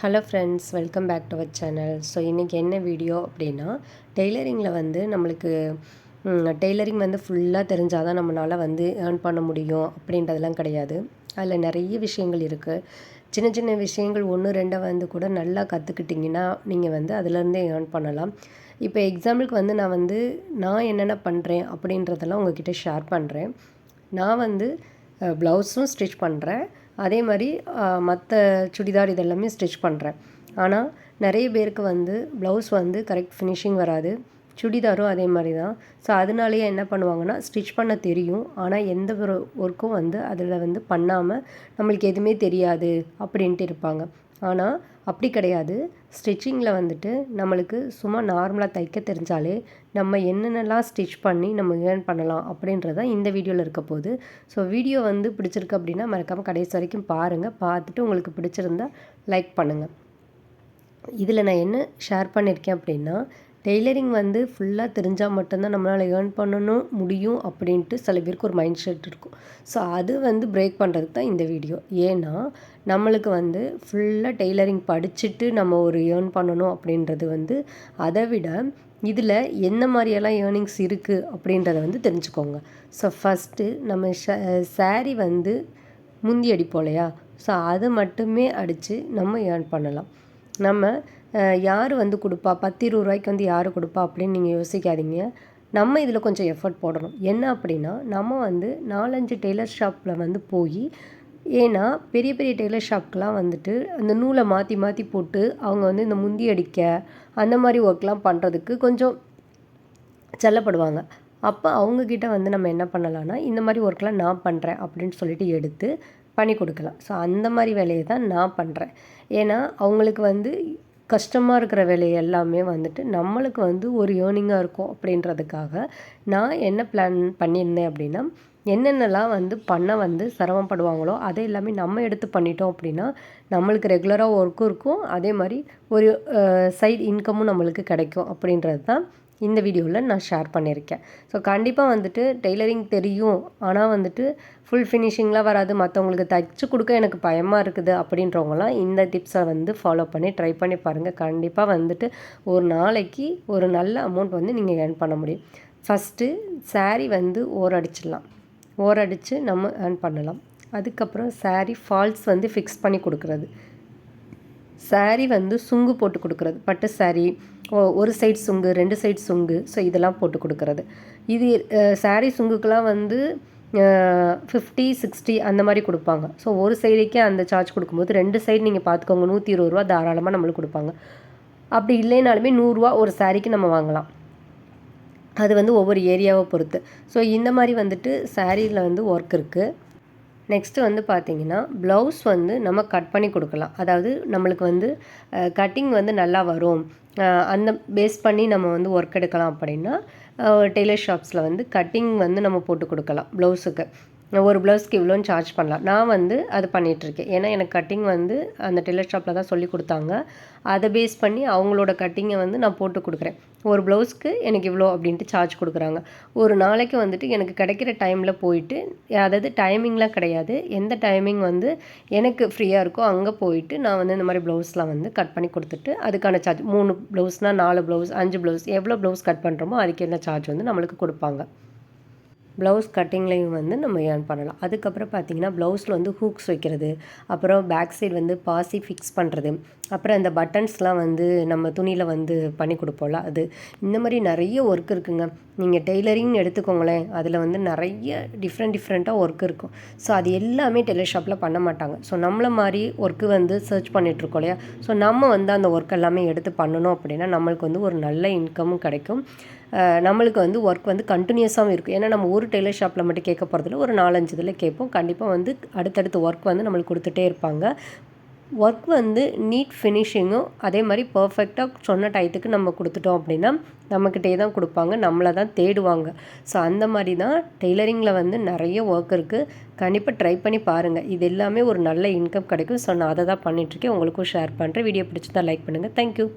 Hello friends, welcome back to our channel. So இன்றைக்கி என்ன video அப்படின்னா, டெய்லரிங்கில் வந்து நம்மளுக்கு டெய்லரிங் வந்து ஃபுல்லாக தெரிஞ்சால் தான் நம்மளால் வந்து ஏர்ன் பண்ண முடியும் அப்படின்றதெல்லாம் கிடையாது. அதில் நிறைய விஷயங்கள் இருக்குது. சின்ன சின்ன விஷயங்கள் 1 2 வந்து கூட நல்லா கற்றுக்கிட்டிங்கன்னா நீங்கள் வந்து அதிலேருந்தே ஏர்ன் பண்ணலாம். இப்போ எக்ஸாம்பிளுக்கு வந்து நான் என்னென்ன பண்ணுறேன் அப்படின்றதெல்லாம் உங்கள்கிட்ட ஷேர் பண்ணுறேன். நான் வந்து ப்ளவுஸும் ஸ்டிச் பண்ணுறேன். அதே மாதிரி மற்ற சுடிதார் இதெல்லாமே ஸ்டிச் பண்ணுறேன். ஆனால் நிறைய பேருக்கு வந்து ப்ளவுஸ் வந்து கரெக்ட் ஃபினிஷிங் வராது. சுடிதாரும் அதே மாதிரி தான். ஸோ அதனாலேயே என்ன பண்ணுவாங்கன்னா, ஸ்டிச் பண்ண தெரியும். ஆனால் எந்த ஒரு ஒர்க்கும் வந்து அதில் வந்து பண்ணாமல் நம்மளுக்கு எதுவுமே தெரியாது அப்படின்ட்டு இருப்பாங்க. ஆனால் அப்படி கிடையாது. ஸ்டிச்சிங்கில் வந்துட்டு நம்மளுக்கு சும்மா நார்மலாக தைக்க தெரிஞ்சாலே நம்ம என்னென்னலாம் ஸ்டிச் பண்ணி நம்ம ஏர்ன் பண்ணலாம் அப்படின்றது தான் இந்த வீடியோவில் இருக்க போகுது. ஸோ வீடியோ வந்து பிடிச்சிருக்கு அப்படின்னா மறக்காமல் கடைசி வரைக்கும் பாருங்கள். பார்த்துட்டு உங்களுக்கு பிடிச்சிருந்தா லைக் பண்ணுங்கள். இதில் நான் என்ன ஷேர் பண்ணியிருக்கேன் அப்படின்னா, டெய்லரிங் வந்து ஃபுல்லாக தெரிஞ்சால் மட்டும்தான் நம்மளால் ஏர்ன் பண்ணணும் முடியும் அப்படின்ட்டு சில பேருக்கு ஒரு மைண்ட் செட் இருக்கும். ஸோ அது வந்து பிரேக் பண்ணுறதுக்கு தான் இந்த வீடியோ. ஏன்னா நம்மளுக்கு வந்து ஃபுல்லாக டெய்லரிங் படிச்சுட்டு நம்ம ஒரு ஏர்ன் பண்ணணும் அப்படின்றது வந்து அதை விட இதில் என்ன மாதிரியெல்லாம் ஏர்னிங்ஸ் இருக்குது அப்படின்றத வந்து தெரிஞ்சுக்கோங்க. ஸோ ஃபஸ்ட்டு நம்ம சாரீ வந்து முந்தி அடிப்போம் இல்லையா? ஸோ அதை மட்டுமே அடித்து நம்ம ஏர்ன் பண்ணலாம். நம்ம யார் வந்து கொடுப்பா, 10 20 ரூபாய்க்கு வந்து யார் கொடுப்பா அப்படின்னு நீங்கள் யோசிக்காதீங்க. நம்ம இதில் கொஞ்சம் எஃபர்ட் போடணும். என்ன அப்படின்னா, நம்ம வந்து 4 5 டெய்லர் ஷாப்பில் வந்து போய், ஏன்னா பெரிய பெரிய டெய்லர் ஷாப்க்கெலாம் வந்துட்டு அந்த நூலை மாற்றி மாற்றி போட்டு அவங்க வந்து இந்த முந்தி அடிக்க அந்த மாதிரி ஒர்க்லாம் பண்ணுறதுக்கு கொஞ்சம் செல்லப்படுவாங்க. அப்போ அவங்கக்கிட்ட வந்து நம்ம என்ன பண்ணலான்னா, இந்த மாதிரி ஒர்க்லாம் நான் பண்ணுறேன் அப்படின்னு சொல்லிட்டு எடுத்து பண்ணி கொடுக்கலாம். ஸோ அந்த மாதிரி வேலையை தான் நான் பண்ணுறேன். ஏன்னா அவங்களுக்கு வந்து கஷ்டமாக இருக்கிற வேலை எல்லாமே வந்துட்டு நம்மளுக்கு வந்து ஒரு ஏர்னிங்காக இருக்கும் அப்படின்றதுக்காக நான் என்ன பிளான் பண்ணியிருந்தேன் அப்படின்னா, என்னென்னலாம் வந்து பண்ண வந்து சிரமப்படுவாங்களோ அதை எல்லாமே நம்ம எடுத்து பண்ணிட்டோம் அப்படின்னா நம்மளுக்கு ரெகுலராக ஒர்க்கும் இருக்கும். அதே மாதிரி ஒரு சைட் இன்கமும் நம்மளுக்கு கிடைக்கும் அப்படின்றது தான் இந்த வீடியோவில் நான் ஷேர் பண்ணியிருக்கேன். ஸோ கண்டிப்பாக வந்துட்டு டெய்லரிங் தெரியும், ஆனால் வந்துட்டு ஃபுல் ஃபினிஷிங்லாம் வராது, மற்றவங்களுக்கு தைச்சி கொடுக்க எனக்கு பயமாக இருக்குது அப்படின்றவங்களாம் இந்த டிப்ஸை வந்து ஃபாலோ பண்ணி ட்ரை பண்ணி பாருங்கள். கண்டிப்பாக வந்துட்டு ஒரு நாளைக்கு ஒரு நல்ல அமௌண்ட் வந்து நீங்கள் ஏர்ன் பண்ண முடியும். ஃபஸ்ட்டு சாரீ வந்து ஓரடிச்சிடலாம். ஓரடித்து நம்ம ஏர்ன் பண்ணலாம். அதுக்கப்புறம் சாரீ ஃபால்ஸ் வந்து ஃபிக்ஸ் பண்ணி கொடுக்குறது, சாரீ வந்து சுங்கு போட்டு கொடுக்குறது, பட்டு சாரீ ஒரு சைடு சுங்கு 2 சைடு சுங்கு, ஸோ இதெல்லாம் போட்டு கொடுக்குறது. இது சாரீ சுங்குக்கெலாம் வந்து 50 60 அந்த மாதிரி கொடுப்பாங்க. ஸோ ஒரு சைடுக்கே அந்த சார்ஜ் கொடுக்கும்போது 2 சைடு நீங்கள் பார்த்துக்கோங்க, 120 ரூபா தாராளமாக நம்மளுக்கு கொடுப்பாங்க. அப்படி இல்லைனாலுமே 100 ரூபா ஒரு சாரீக்கு நம்ம வாங்கலாம். அது வந்து ஒவ்வொரு ஏரியாவை பொறுத்து. ஸோ இந்த மாதிரி வந்துட்டு சாரீயில் வந்து ஒர்க் இருக்குது. நெக்ஸ்ட்டு வந்து பார்த்திங்கன்னா, ப்ளவுஸ் வந்து நம்ம கட் பண்ணி கொடுக்கலாம். அதாவது நம்மளுக்கு வந்து கட்டிங் வந்து நல்லா வரும், அந்த பேஸ் பண்ணி நம்ம வந்து ஒர்க் எடுக்கலாம் அப்படின்னா டெய்லர் ஷாப்ஸில் வந்து கட்டிங் வந்து நம்ம போட்டு கொடுக்கலாம். ப்ளவுஸுக்கு ஒரு ப்ளவுஸ்க்கு இவ்வளோன்னு சார்ஜ் பண்ணலாம். நான் வந்து அது பண்ணிகிட்ருக்கேன். ஏன்னா எனக்கு கட்டிங் வந்து அந்த டெய்லர் ஷாப்பில் தான் சொல்லி கொடுத்தாங்க. அதை பேஸ் பண்ணி அவங்களோட கட்டிங்கை வந்து நான் போட்டு கொடுக்குறேன். ஒரு ப்ளவுஸ்க்கு எனக்கு இவ்வளோ அப்படின்ட்டு சார்ஜ் கொடுக்குறாங்க. ஒரு நாளைக்கு வந்துட்டு எனக்கு கிடைக்கிற டைமில் போயிட்டு, அதாவது டைமிங்லாம் கிடையாது, எந்த டைமிங் வந்து எனக்கு ஃப்ரீயாக இருக்கோ அங்கே போயிட்டு நான் வந்து இந்த மாதிரி ப்ளவுஸ்லாம் வந்து கட் பண்ணி கொடுத்துட்டு அதுக்கான சார்ஜ் 3 ப்ளவுஸ்னால் 4 ப்ளவுஸ் 5 ப்ளவுஸ் எவ்வளோ ப்ளவுஸ் கட் பண்ணுறோமோ அதுக்கு என்ன சார்ஜ் வந்து நம்மளுக்கு கொடுப்பாங்க. ப்ளவுஸ் கட்டிங்லேயும் வந்து நம்ம ஏர்ன் பண்ணலாம். அதுக்கப்புறம் பார்த்திங்கன்னா, ப்ளவுஸில் வந்து ஹூக்ஸ் வைக்கிறது, அப்புறம் பேக் சைடு வந்து பாசி ஃபிக்ஸ் பண்ணுறது, அப்புறம் இந்த பட்டன்ஸ்லாம் வந்து நம்ம துணியில் வந்து பண்ணி கொடுப்போம்ல அது. இந்த மாதிரி நிறைய ஒர்க் இருக்குங்க. நீங்கள் டெய்லரிங்னு எடுத்துக்கோங்களேன், அதில் வந்து நிறைய டிஃப்ரெண்ட்டாக ஒர்க் இருக்கும். ஸோ அது எல்லாமே டெய்லர் ஷாப்பில் பண்ண மாட்டாங்க. ஸோ நம்மளை மாதிரி ஒர்க்கு வந்து சர்ச் பண்ணிகிட்ருக்கோம் இல்லையா? ஸோ நம்ம வந்து அந்த ஒர்க் எல்லாமே எடுத்து பண்ணணும் அப்படின்னா நம்மளுக்கு வந்து ஒரு நல்ல இன்கமும் கிடைக்கும். நம்மளுக்கு வந்து ஒர்க் வந்து கண்டினியூஸாகவும் இருக்கும். ஏன்னா நம்ம ஒரு டெய்லர் ஷாப்பில் மட்டும் கேட்க போகிறதில்ல, ஒரு 4 5 இதில் கேட்போம். கண்டிப்பாக வந்து அடுத்தடுத்து ஒர்க் வந்து நம்மளுக்கு கொடுத்துட்டே இருப்பாங்க. ஒர்க் வந்து நீட் ஃபினிஷிங்கும் அதே மாதிரி பர்ஃபெக்டாக சொன்ன டயத்துக்கு நம்ம கொடுத்துட்டோம் அப்படின்னா நம்மக்கிட்டே தான் கொடுப்பாங்க, நம்மளை தான் தேடுவாங்க. ஸோ அந்த மாதிரி தான் டெய்லரிங்கில் வந்து நிறைய ஒர்க் இருக்குது. கண்டிப்பாக ட்ரை பண்ணி பாருங்கள். இது எல்லாமே ஒரு நல்ல இன்கம் கிடைக்கும். ஸோ நான் அதை தான் பண்ணிகிட்ருக்கேன், உங்களுக்கும் ஷேர் பண்ணுறேன். வீடியோ பிடிச்சிருந்தா லைக் பண்ணுங்கள். தேங்க்யூ.